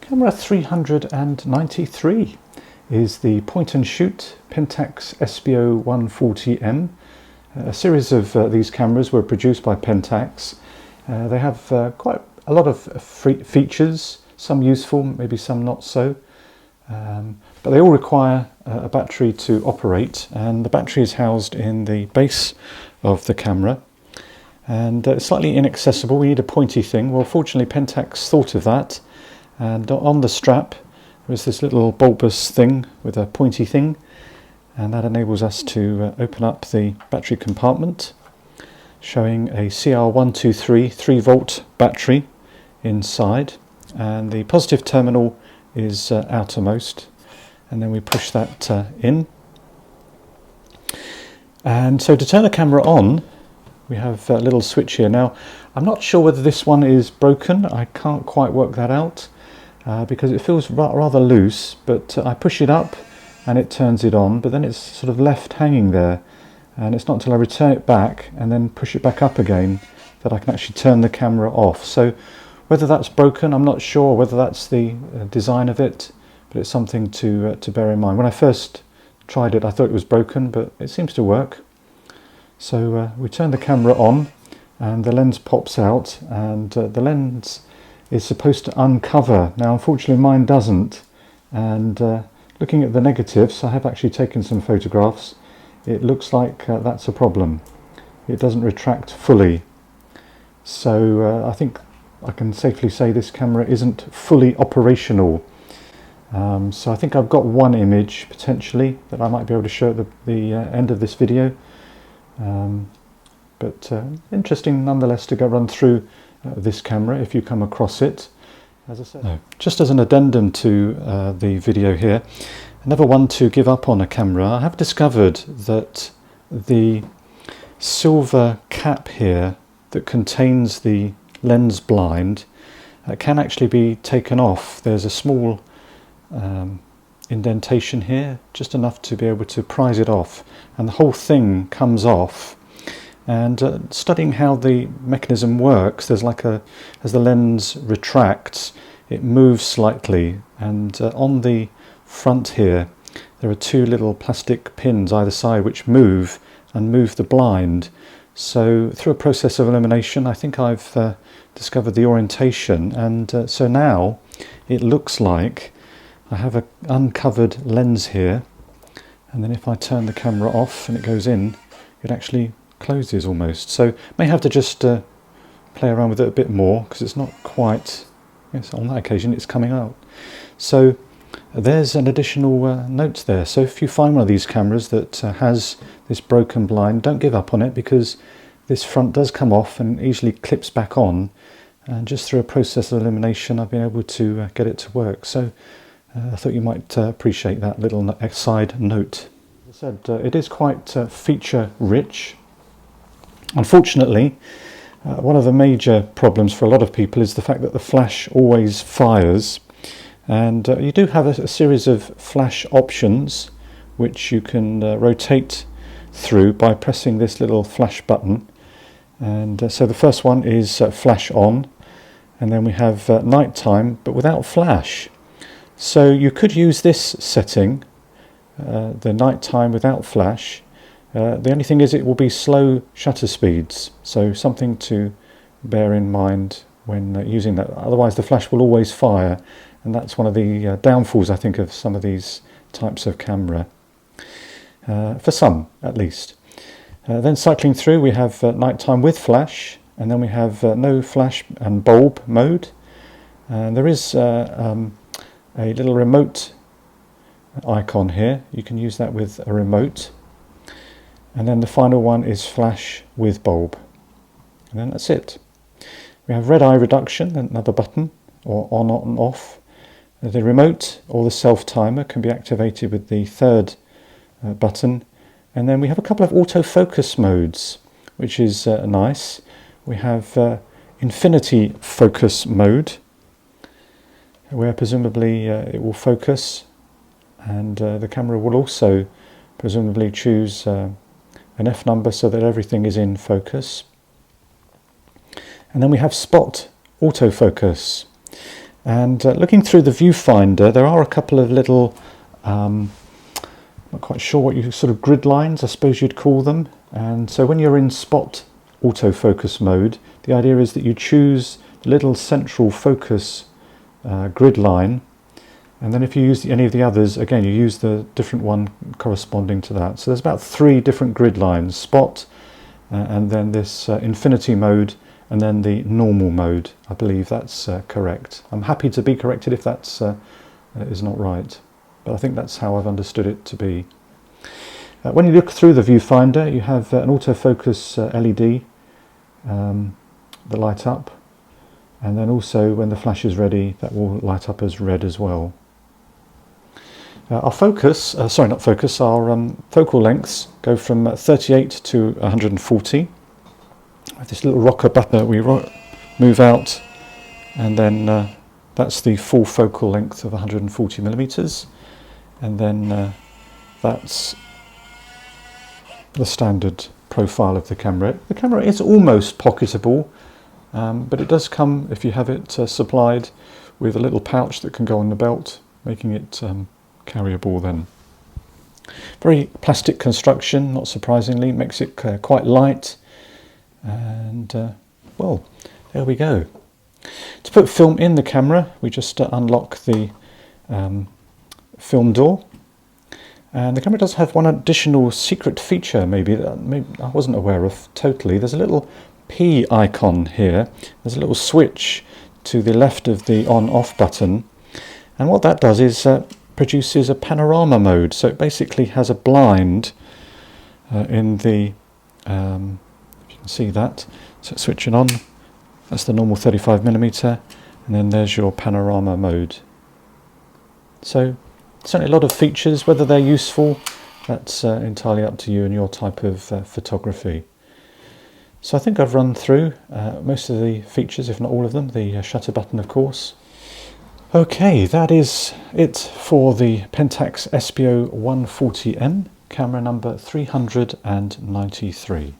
Camera 393 is the point and shoot Pentax Espio 140M. A series of these cameras were produced by Pentax. They have quite a lot of features, some useful, maybe some not so. But they all require a battery to operate, and the battery is housed in the base of the camera. And it's slightly inaccessible, we need a pointy thing. Well, fortunately Pentax thought of that, and on the strap there is this little bulbous thing with a pointy thing, and that enables us to open up the battery compartment, showing a CR123 3-volt battery inside, and the positive terminal is outermost, and then we push that in. And so to turn the camera on, we have a little switch here. Now, I'm not sure whether this one is broken. I can't quite work that out because it feels rather loose, but I push it up and it turns it on, but then it's sort of left hanging there, and it's not until I return it back and then push it back up again that I can actually turn the camera off. So whether that's broken, I'm not sure, whether that's the design of it, but it's something to bear in mind. When I first tried it, I thought it was broken, but it seems to work. So we turn the camera on and the lens pops out, and the lens is supposed to uncover. Now unfortunately mine doesn't, and looking at the negatives, I have actually taken some photographs, it looks like that's a problem. It doesn't retract fully. So I think I can safely say this camera isn't fully operational. So I think I've got one image potentially that I might be able to show at the end of this video. But interesting nonetheless to go run through this camera if you come across it. As I said, just as an addendum to the video here, never one to give up on a camera. I have discovered that the silver cap here that contains the lens blind can actually be taken off. There's a small indentation here, just enough to be able to prise it off, and the whole thing comes off. And studying how the mechanism works, there's like as the lens retracts, it moves slightly, and on the front here there are two little plastic pins either side which move the blind. So through a process of elimination, I think I've discovered the orientation, and so now it looks like I have an uncovered lens here, and then if I turn the camera off and it goes in, it actually closes almost. So may have to just play around with it a bit more, because it's not quite, yes, on that occasion it's coming out. So there's an additional note there. So if you find one of these cameras that has this broken blind, don't give up on it, because this front does come off and easily clips back on, and just through a process of elimination I've been able to get it to work. So I thought you might appreciate that little side note. As I said, it is quite feature rich. Unfortunately, one of the major problems for a lot of people is the fact that the flash always fires, and you do have a series of flash options which you can rotate through by pressing this little flash button. And so the first one is flash on, and then we have nighttime but without flash. So you could use this setting, the nighttime without flash. The only thing is it will be slow shutter speeds, so something to bear in mind when using that. Otherwise the flash will always fire, and that's one of the downfalls, I think, of some of these types of camera, for some at least. Then cycling through, we have nighttime with flash, and then we have no flash and bulb mode. And there is a little remote icon here. You can use that with a remote. And then the final one is flash with bulb. And then that's it. We have red eye reduction, another button, or on and off. The remote or the self timer can be activated with the third button. And then we have a couple of autofocus modes, which is nice. We have infinity focus mode, where presumably it will focus, and the camera will also presumably choose an F number so that everything is in focus. And then we have spot autofocus, And looking through the viewfinder, there are a couple of little, not quite sure what you sort of grid lines, I suppose you'd call them. And so when you're in spot autofocus mode, the idea is that you choose the little central focus grid line, and then if you use any of the others, again you use the different one corresponding to that. So there's about 3 different grid lines: spot, and then this infinity mode, and then the normal mode. I believe that's correct. I'm happy to be corrected if that's is not right, but I think that's how I've understood it to be. When you look through the viewfinder, you have an autofocus LED that light up, and then also when the flash is ready, that will light up as red as well. Our focus, sorry, not focus, our focal lengths go from 38 to 140. With this little rocker button that we move out, and then that's the full focal length of 140 millimeters, and then that's the standard profile of the camera. The camera is almost pocketable, but it does come, if you have it supplied, with a little pouch that can go on the belt, making it carryable then. Very plastic construction, not surprisingly, makes it quite light, and well, there we go. To put film in the camera, we just unlock the film door, and the camera does have one additional secret feature maybe that I wasn't aware of totally. There's a little P icon here. There's a little switch to the left of the on-off button, and what that does is produces a panorama mode. So it basically has a blind in the, if you can see that, so switching on, that's the normal 35mm, and then there's your panorama mode. So certainly a lot of features. Whether they're useful, that's entirely up to you and your type of photography. So I think I've run through most of the features, if not all of them. The shutter button, of course. Okay, that is it for the Pentax Espio 140M, camera number 393.